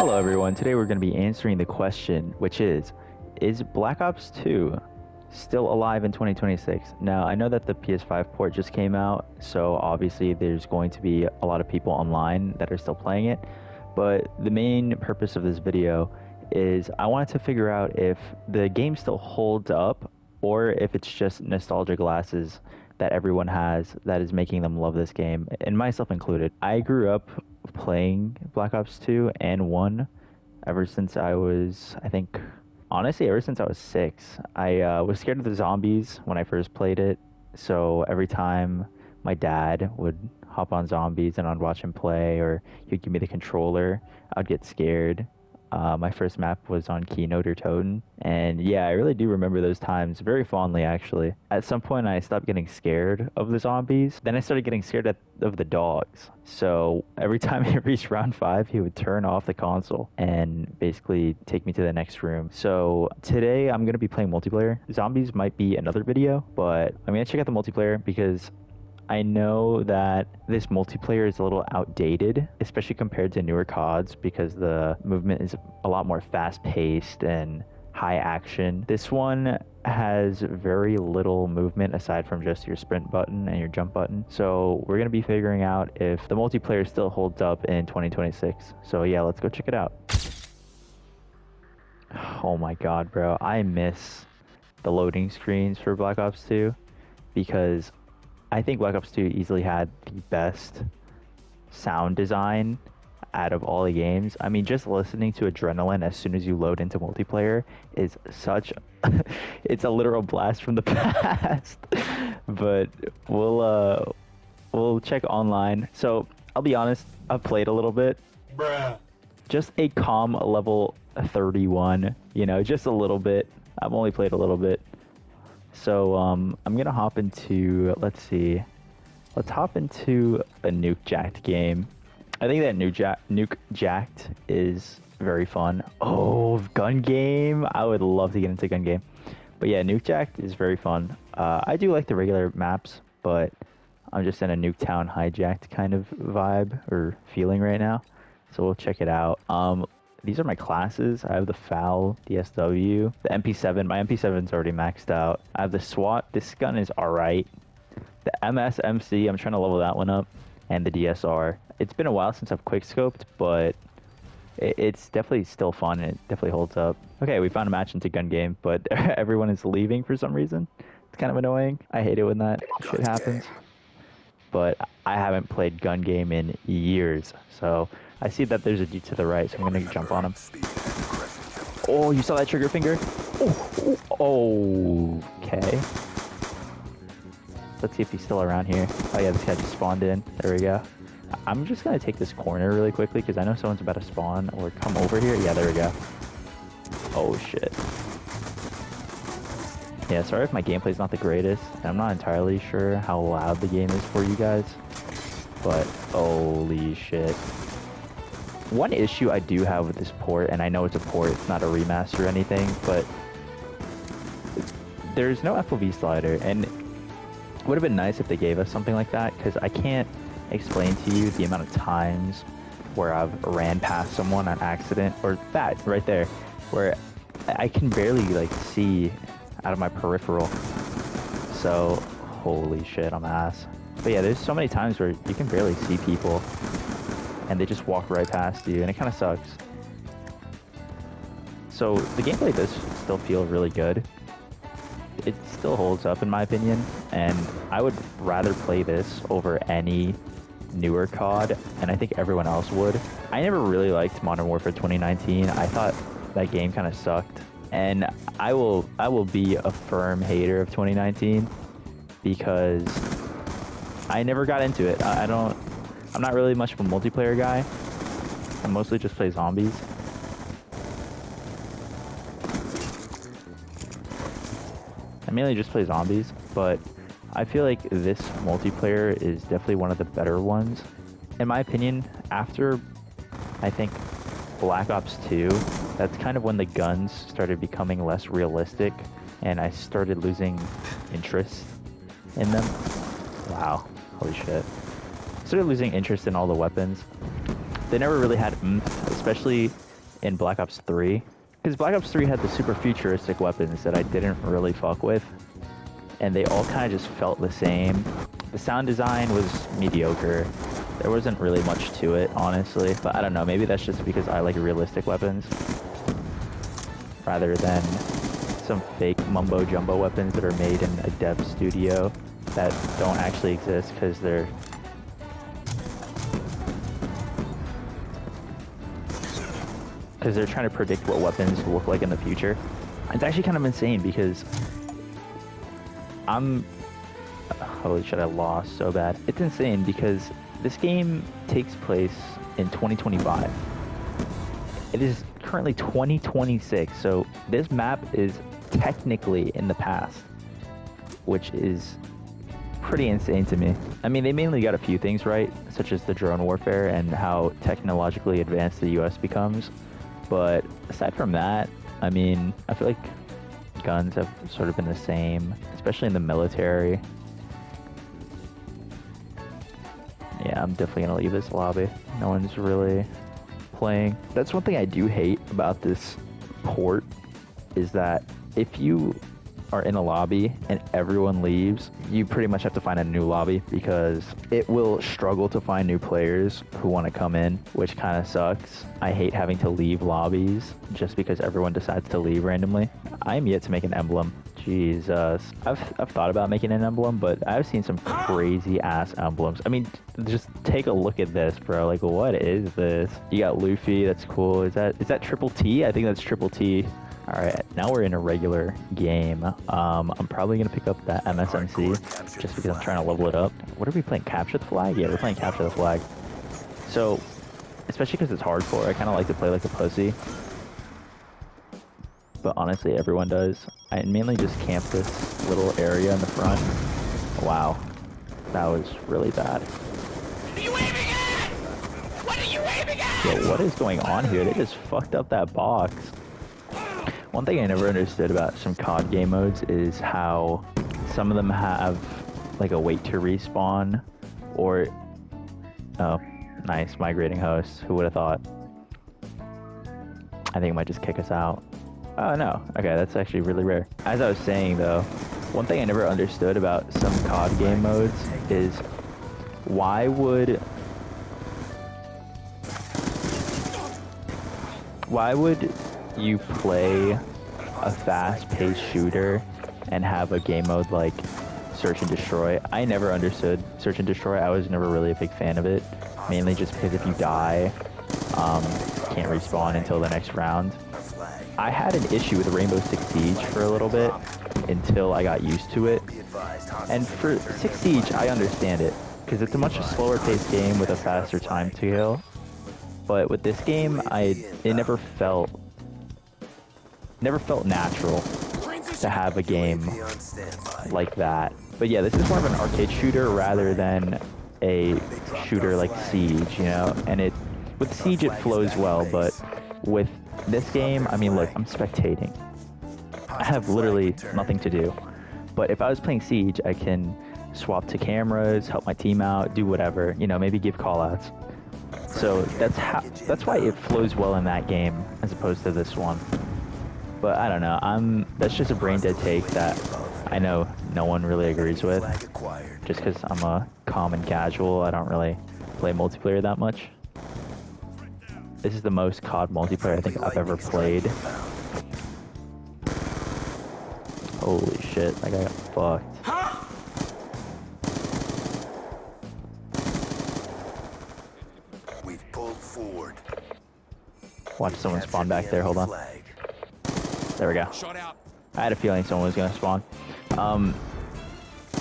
Hello everyone, today we're going to be answering the question, which is Black Ops 2 still alive in 2026? Now, I know that the PS5 port just came out, so obviously there's going to be a lot of people online that are still playing it, but the main purpose of this video is I wanted to figure out if the game still holds up or if it's just nostalgia glasses that everyone has that is making them love this game, and myself included. I grew up playing Black Ops 2 and 1 ever since I was, I think, honestly, ever since I was 6. I was scared of the zombies when I first played it, so every time my dad would hop on zombies and I'd watch him play, or he'd give me the controller, I'd get scared. My first map was on Keynote or Toten, and yeah, I really do remember those times very fondly, actually. At some point, I stopped getting scared of the zombies. Then I started getting scared of the dogs. So every time I reached round 5, he would turn off the console and basically take me to the next room. So today, I'm going to be playing multiplayer. Zombies might be another video, but I'm going to check out the multiplayer because I know that this multiplayer is a little outdated, especially compared to newer CODs, because the movement is a lot more fast-paced and high action. This one has very little movement aside from just your sprint button and your jump button. So we're going to be figuring out if the multiplayer still holds up in 2026. So yeah, let's go check it out. Oh my god, bro. I miss the loading screens for Black Ops 2 because I think Black Ops 2 easily had the best sound design out of all the games. I mean, just listening to Adrenaline as soon as you load into multiplayer is such... it's a literal blast from the past. But we'll check online. So, I'll be honest, I've played a little bit. Bruh. Just a calm level 31, you know, just a little bit. I've only played a little bit. So I'm gonna hop into, let's hop into a Nuke Jacked game. I think that Nuke Jacked is very fun. Oh, gun game! I would love to get into gun game. But yeah, Nuke Jacked is very fun. I do like the regular maps, but I'm just in a Nuketown Hijacked kind of vibe or feeling right now. So we'll check it out. These are my classes. I have the FAL, DSW, the MP7. My MP7's already maxed out. I have the SWAT. This gun is alright. The MSMC, I'm trying to level that one up. And the DSR. It's been a while since I've quickscoped, but it's definitely still fun and it definitely holds up. Okay, we found a match into gun game, but everyone is leaving for some reason. It's kind of annoying. I hate it when that shit happens. But I haven't played gun game in years, so I see that there's a dude to the right, so I'm gonna jump on him. Oh, you saw that trigger finger? Oh, okay. Let's see if he's still around here. Oh yeah, this guy just spawned in. There we go. I'm just gonna take this corner really quickly because I know someone's about to spawn or come over here. Yeah, there we go. Oh shit. Yeah, sorry if my gameplay's not the greatest, and I'm not entirely sure how loud the game is for you guys, but holy shit. One issue I do have with this port, and I know it's a port, it's not a remaster or anything, but there's no FOV slider, and it would have been nice if they gave us something like that, because I can't explain to you the amount of times where I've ran past someone on accident, or that right there, where I can barely like see out of my peripheral. So holy shit, I'm ass. But yeah, there's so many times where you can barely see people and they just walk right past you, and it kind of sucks. So the gameplay does still feel really good. It still holds up in my opinion, and I would rather play this over any newer COD, and I think everyone else would. I never really liked Modern Warfare 2019. I thought that game kind of sucked, and I will be a firm hater of 2019 because I never got into it. I'm not really much of a multiplayer guy. I mostly just play zombies. I mainly just play zombies, but I feel like this multiplayer is definitely one of the better ones. In my opinion, after, I think, Black Ops 2, that's kind of when the guns started becoming less realistic, and I started losing interest in them. Wow, holy shit. Started losing interest in all the weapons. They never really had oomph, especially in Black Ops 3. Because Black Ops 3 had the super futuristic weapons that I didn't really fuck with. And they all kind of just felt the same. The sound design was mediocre. There wasn't really much to it, honestly. But I don't know, maybe that's just because I like realistic weapons. Rather than some fake mumbo-jumbo weapons that are made in a dev studio that don't actually exist because they're... trying to predict what weapons will look like in the future. It's actually kind of insane because holy shit, I lost so bad. It's insane because this game takes place in 2025. It is currently 2026, so this map is technically in the past, which is pretty insane to me. I mean, they mainly got a few things right, such as the drone warfare and how technologically advanced the US becomes. But aside from that, I mean, I feel like guns have sort of been the same, especially in the military. Yeah, I'm definitely gonna leave this lobby. No one's really playing. That's one thing I do hate about this port, is that if you are in a lobby and everyone leaves, you pretty much have to find a new lobby because it will struggle to find new players who want to come in, which kind of sucks. I hate having to leave lobbies just because everyone decides to leave randomly. I am yet to make an emblem. Jesus. I've thought about making an emblem, but I've seen some crazy ass emblems. I mean, just take a look at this, bro. Like, what is this? You got Luffy, that's cool. Is that triple T? I think that's triple T. All right, now we're in a regular game. I'm probably gonna pick up that MSMC just because I'm trying to level it up. What are we playing? Capture the flag? Yeah, we're playing capture the flag. So, especially because it's hardcore, I kind of like to play like a pussy. But honestly, everyone does. I mainly just camp this little area in the front. Wow, that was really bad. What are you aiming at? What are you aiming at? Yo, what is going on here? They just fucked up that box. One thing I never understood about some COD game modes is how some of them have like a wait to respawn, or oh, nice, migrating hosts. Who would have thought? I think it might just kick us out. Oh no, okay, that's actually really rare. As I was saying though, one thing I never understood about some COD game modes is why would you play a fast-paced shooter and have a game mode like search and destroy? I never understood search and destroy. I was never really a big fan of it, mainly just because if you die, you can't respawn until the next round. I had an issue with Rainbow Six Siege for a little bit until I got used to it. And for Six Siege, I understand it because it's a much slower paced game with a faster time to kill. But with this game, it never felt natural to have a game like that. But yeah, this is more of an arcade shooter rather than a shooter like Siege, you know? And with Siege it flows well, but with this game, I mean, look, I'm spectating. I have literally nothing to do. But if I was playing Siege, I can swap to cameras, help my team out, do whatever, you know, maybe give callouts. So that's why it flows well in that game as opposed to this one. But I don't know, that's just a brain dead take that I know no one really agrees with. Just because I'm a common casual, I don't really play multiplayer that much. This is the most COD multiplayer I think I've ever played. Holy shit, that guy got fucked. We've pulled forward. Watch someone spawn back there, hold on. There we go. I had a feeling someone was gonna spawn.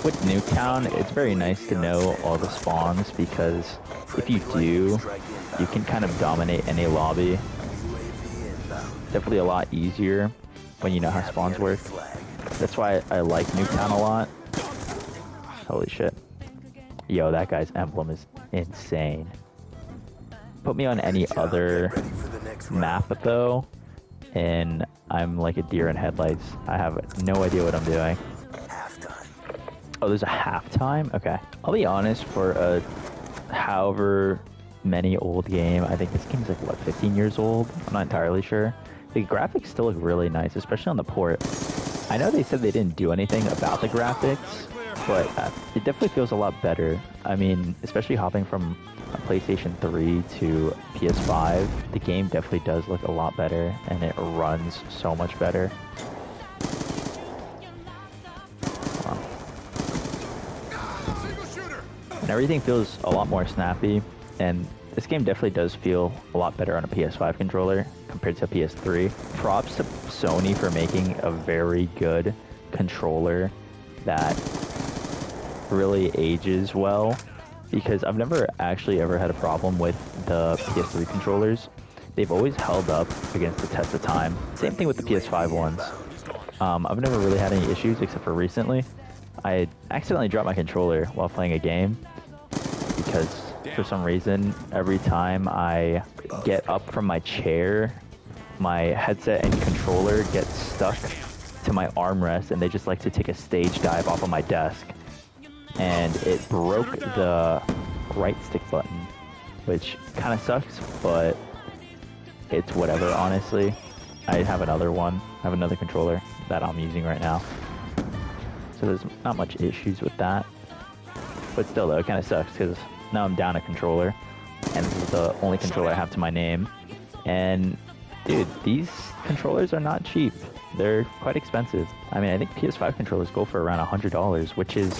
With Nuketown, it's very nice to know all the spawns because if you do, you can kind of dominate any lobby. Definitely a lot easier when you know how spawns work. That's why I like Nuketown a lot. Holy shit. Yo, that guy's emblem is insane. Put me on any other map though, and I'm like a deer in headlights. I have no idea what I'm doing. Oh, there's a halftime? Okay. I'll be honest, for a however many old game. I think this game's like, what, 15 years old? I'm not entirely sure. The graphics still look really nice, especially on the port. I know they said they didn't do anything about the graphics, but it definitely feels a lot better. I mean, especially hopping from a PlayStation 3 to PS5, the game definitely does look a lot better, and it runs so much better. Wow. And everything feels a lot more snappy, and this game definitely does feel a lot better on a PS5 controller compared to a PS3. Props to Sony for making a very good controller that really ages well, because I've never actually ever had a problem with the PS3 controllers. They've always held up against the test of time. Same thing with the PS5 ones. I've never really had any issues except for recently. I accidentally dropped my controller while playing a game because for some reason every time I get up from my chair, my headset and controller get stuck to my armrest, and they just like to take a stage dive off of my desk. And it broke the right stick button, which kind of sucks, but it's whatever, honestly. I have another one. I have another controller that I'm using right now. So there's not much issues with that. But still, though, it kind of sucks because now I'm down a controller, and this is the only controller I have to my name. And, dude, these controllers are not cheap. They're quite expensive. I mean, I think PS5 controllers go for around $100, which is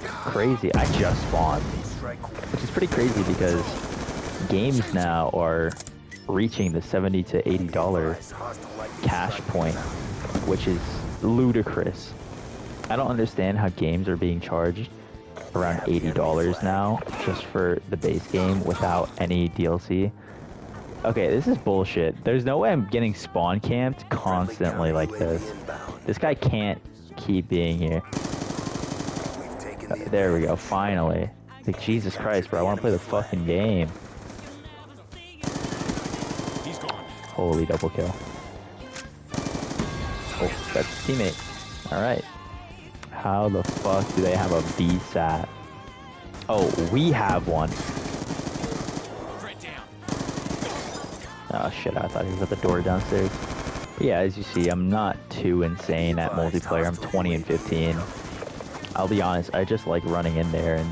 crazy. I just spawned, which is pretty crazy because games now are reaching the $70 to $80 cash point, which is ludicrous. I don't understand how games are being charged around $80 now just for the base game without any DLC. Okay, this is bullshit. There's no way I'm getting spawn camped constantly like this. This guy can't keep being here. There we go, finally. Like, Jesus Christ, bro, I want to play the fucking game. Holy double kill. Oh, that's a teammate. Alright. How the fuck do they have a VSAT? Oh, we have one. Oh shit, I thought he was at the door downstairs. But yeah, as you see, I'm not too insane at multiplayer. I'm 20 and 15. I'll be honest, I just like running in there and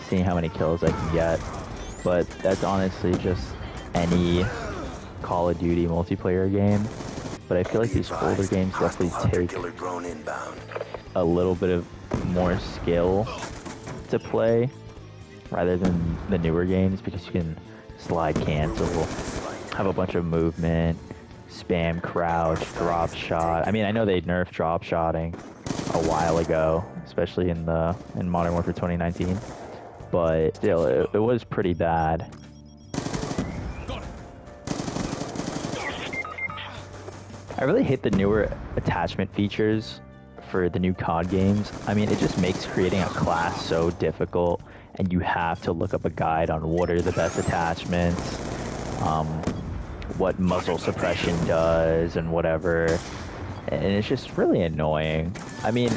seeing how many kills I can get. But that's honestly just any Call of Duty multiplayer game. But I feel like these older games definitely take a little bit of more skill to play rather than the newer games, because you can slide cancel, have a bunch of movement, spam crouch, drop shot. I mean, I know they nerfed drop shotting a while ago, especially in Modern Warfare 2019, but still, it was pretty bad. I really hate the newer attachment features for the new COD games. I mean, it just makes creating a class so difficult, and you have to look up a guide on what are the best attachments, what muzzle suppression does, and whatever. And it's just really annoying. I mean,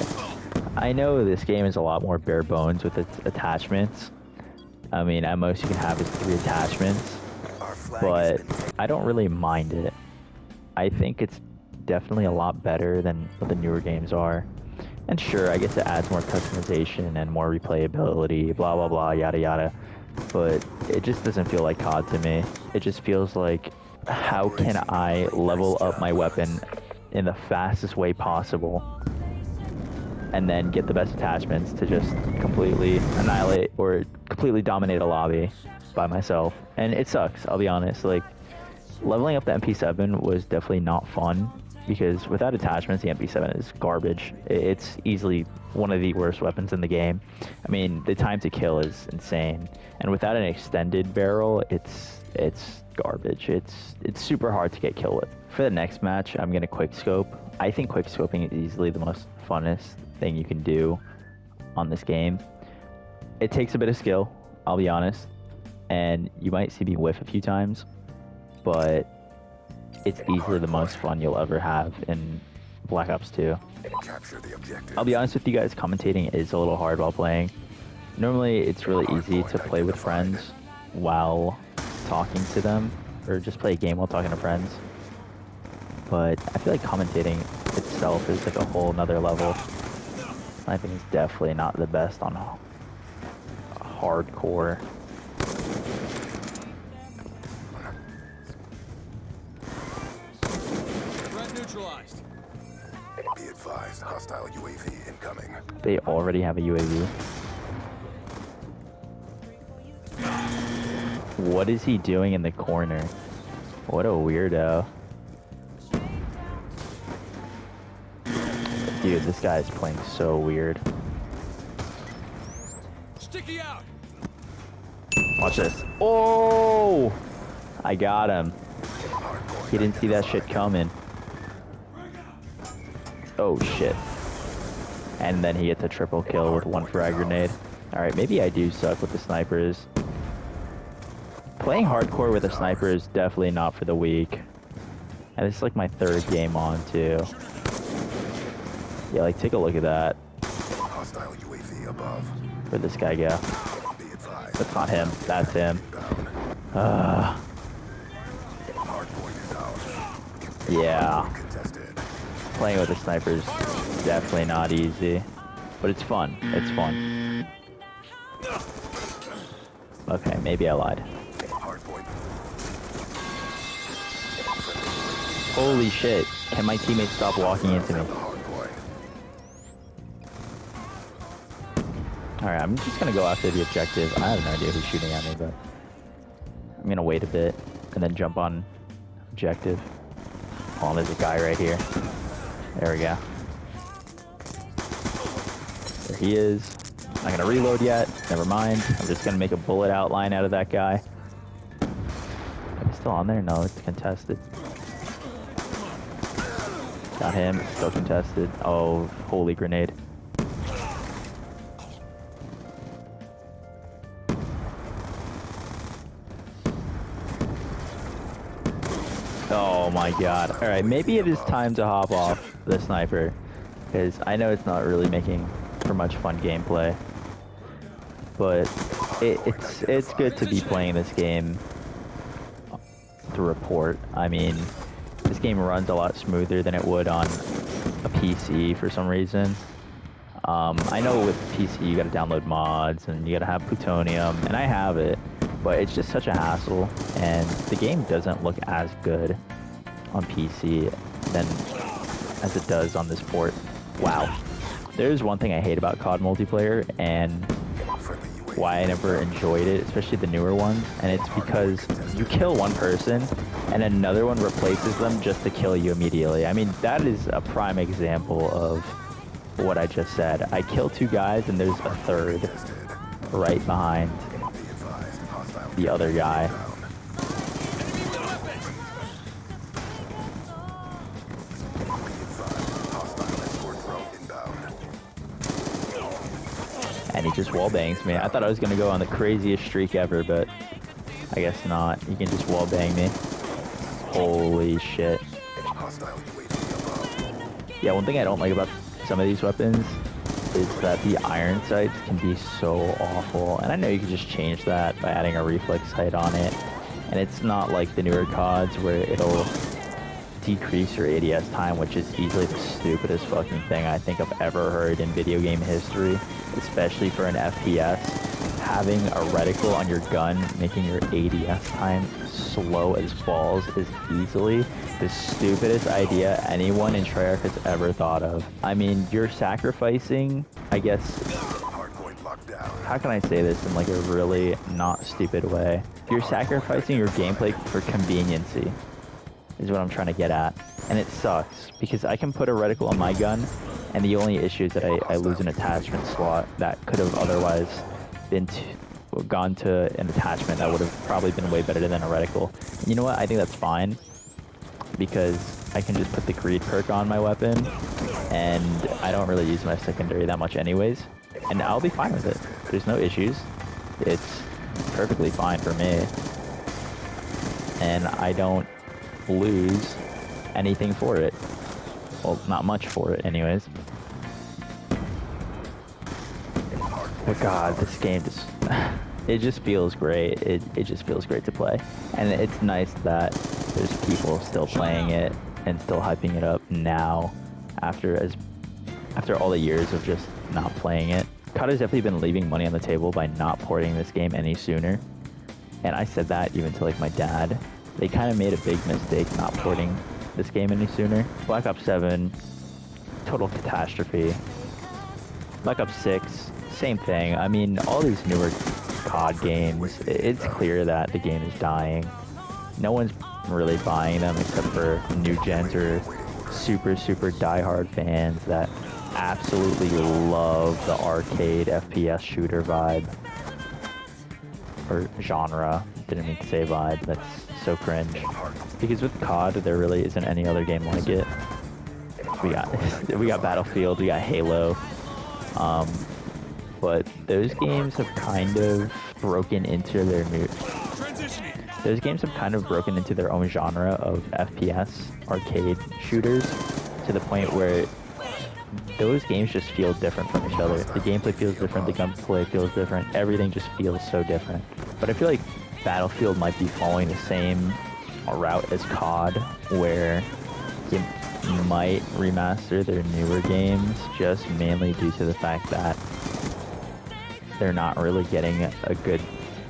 I know this game is a lot more bare bones with its attachments. I mean, at most you can have is 3 attachments, but I don't really mind it. I think it's definitely a lot better than what the newer games are. And sure, I guess it adds more customization and more replayability, blah blah blah, yada yada. But it just doesn't feel like COD to me. It just feels like, how can I level up my weapon in the fastest way possible and then get the best attachments to just completely annihilate or completely dominate a lobby by myself? And it sucks, I'll be honest. Like, leveling up the MP7 was definitely not fun, because without attachments, the MP7 is garbage. It's easily one of the worst weapons in the game. I mean, the time to kill is insane, and without an extended barrel, it's garbage. It's super hard to get killed with. For the next match, I'm gonna quick scope. I think quick scoping is easily the most funnest thing you can do on this game. It takes a bit of skill, I'll be honest, and you might see me whiff a few times, but it's easily the most fun you'll ever have in Black Ops 2. I'll be honest with you guys, commentating is a little hard while playing. Normally, it's really easy to play with friends, while talking to them, or just play a game while talking to friends. But I feel like commentating itself is like a whole nother level. Sniping is definitely not the best on hardcore. Threat neutralized. Be advised, hostile UAV incoming. They already have a UAV. What is he doing in the corner? What a weirdo. Dude, this guy is playing so weird. Sticky out. Watch this. Oh! I got him. He didn't see that shit coming. Oh shit. And then he gets a triple kill with one frag grenade. Alright, maybe I do suck with the snipers. Playing hardcore with a sniper is definitely not for the weak. And this is like my third game on too. Yeah, like take a look at that. Hostile UAV above. Where'd this guy go? Be advised. That's not him. That's him. Hardpoint is ours. Yeah. Contested. Playing with a sniper is definitely not easy. But it's fun. It's fun. Okay, maybe I lied. Hardpoint. Holy shit. Can my teammates stop walking into me? Hardpoint. Alright, I'm just gonna go after the objective. I have no idea who's shooting at me, but I'm gonna wait a bit and then jump on objective. Oh, there's a guy right here. There we go. There he is. Not gonna reload yet. Never mind. I'm just gonna make a bullet outline out of that guy. Am I still on there? No, it's contested. Got him. It's still contested. Oh, holy grenade. Oh my god. Alright, maybe it is time to hop off the sniper. Because I know it's not really making for much fun gameplay. But it's good to be playing this game to report. I mean, this game runs a lot smoother than it would on a PC for some reason. I know with PC you gotta download mods and you gotta have plutonium, and I have it, but it's just such a hassle, and the game doesn't look as good on PC than as it does on this port. Wow. There's one thing I hate about COD multiplayer, and why I never enjoyed it, especially the newer ones, and it's because you kill one person and another one replaces them just to kill you immediately. I mean, that is a prime example of what I just said. I kill two guys and there's a third right behind the other guy. And he just wall bangs me. I thought I was gonna go on the craziest streak ever, but I guess not. You can just wall bang me. Holy shit. Yeah, one thing I don't like about some of these weapons is that the iron sights can be so awful. And I know you can just change that by adding a reflex sight on it. And it's not like the newer CODs where it'll decrease your ADS time, which is easily the stupidest fucking thing I think I've ever heard in video game history, especially for an FPS. Having a reticle on your gun making your ADS time slow as balls is easily the stupidest idea anyone in Treyarch has ever thought of. I mean, you're sacrificing, I guess, how can I say this in like a really not stupid way? You're sacrificing your gameplay for conveniency, is what I'm trying to get at. And it sucks, because I can put a reticle on my gun, and the only issue is that I lose an attachment slot that could have otherwise been gone to an attachment that would have probably been way better than a reticle. And you know what? I think that's fine, because I can just put the greed perk on my weapon, and I don't really use my secondary that much anyways, and I'll be fine with it. There's no issues. It's perfectly fine for me, and I don't lose anything for it. Well, not much for it anyways. But god, this game just it just feels great. It just feels great to play. And it's nice that there's people still playing it and still hyping it up now after all the years of just not playing it. COD has definitely been leaving money on the table by not porting this game any sooner. And I said that even to like my dad. They kind of made a big mistake not porting this game any sooner. Black Ops 7, total catastrophe. Black Ops 6, same thing. I mean, all these newer COD games, it's clear that the game is dying. No one's really buying them except for new gens or super diehard fans that absolutely love the arcade FPS shooter vibe. Or genre. Didn't mean to say vibe. That's so cringe. Because with COD, there really isn't any other game like it. We got Battlefield, we got Halo. But those games have kind of broken into their Those games have kind of broken into their own genre of FPS arcade shooters to the point where those games just feel different from each other. The gameplay feels different, the gunplay feels different, everything just feels so different. But I feel like Battlefield might be following the same route as COD, where they might remaster their newer games just mainly due to the fact that they're not really getting a good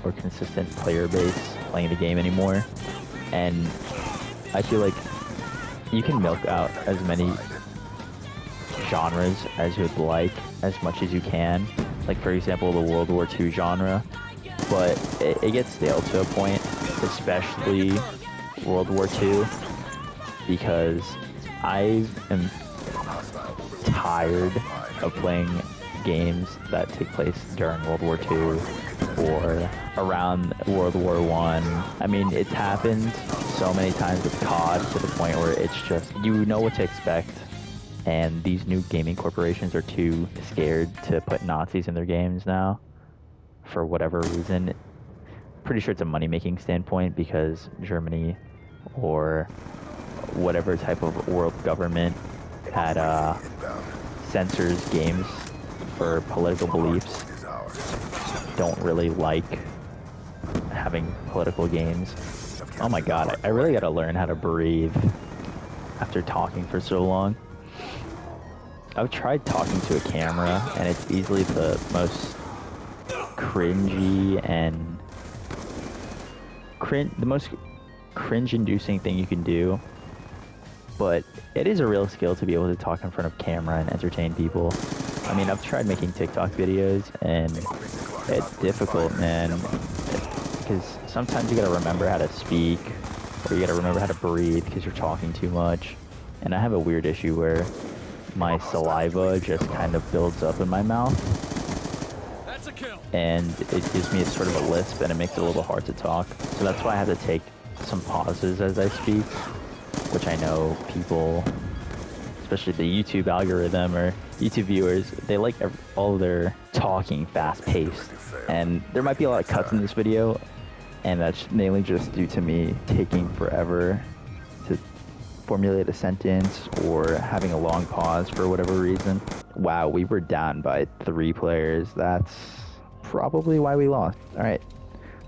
or consistent player base playing the game anymore. And I feel like you can milk out as many genres as you'd like, as much as you can. Like, for example, the World War II genre. But it gets stale to a point, especially World War II, because I am tired of playing games that take place during World War II or around World War I mean, it's happened so many times with COD to the point where it's just, you know what to expect, and these new gaming corporations are too scared to put Nazis in their games now for whatever reason. Pretty sure it's a money-making standpoint because Germany or whatever type of world government had censors games for political beliefs, don't really like having political games. Oh my god, I really gotta learn how to breathe after talking for so long. I've tried talking to a camera, and it's easily the most cringy and the most cringe-inducing thing you can do. But it is a real skill to be able to talk in front of camera and entertain people. I mean, I've tried making TikTok videos, and it's difficult, man. Because sometimes you gotta remember how to speak, or you gotta remember how to breathe because you're talking too much. And I have a weird issue where my saliva just kind of builds up in my mouth. That's a kill. And it gives me a sort of a lisp, and it makes it a little hard to talk. So that's why I have to take some pauses as I speak, which I know people, especially the YouTube algorithm or YouTube viewers, they like all their talking fast-paced. And there might be a lot of cuts in this video, and that's mainly just due to me taking forever to formulate a sentence or having a long pause for whatever reason. Wow, we were down by 3 players. That's probably why we lost. Alright,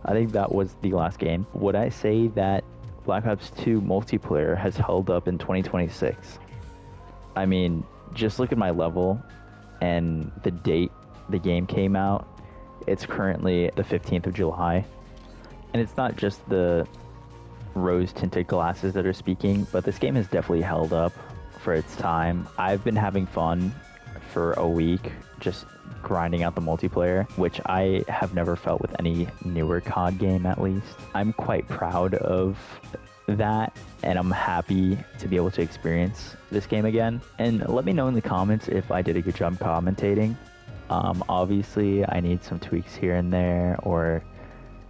I think that was the last game. Would I say that Black Ops 2 multiplayer has held up in 2026? I mean, just look at my level and the date the game came out. It's currently the 15th of July. And it's not just the rose-tinted glasses that are speaking, but this game has definitely held up for its time. I've been having fun for a week just grinding out the multiplayer, which I have never felt with any newer COD game, at least. I'm quite proud of that, and I'm happy to be able to experience this game again. And let me know in the comments if I did a good job commentating. Obviously I need some tweaks here and there, or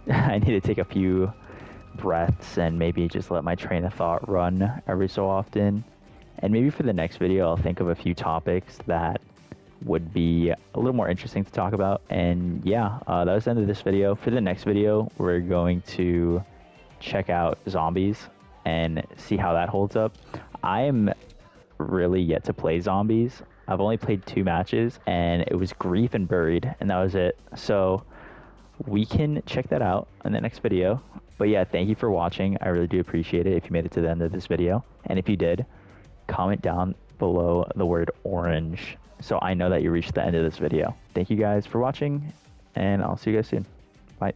I need to take a few breaths and maybe just let my train of thought run every so often. And maybe for the next video I'll think of a few topics that would be a little more interesting to talk about. And yeah, that was the end of this video. For the next video, we're going to check out zombies and see how that holds up. I am really yet to play zombies. I've only played 2 matches, and it was Grief and Buried, and that was it. So we can check that out in the next video. But yeah, thank you for watching. I really do appreciate it if you made it to the end of this video. And if you did, comment down below the word orange so I know that you reached the end of this video. Thank you guys for watching, and I'll see you guys soon. Bye.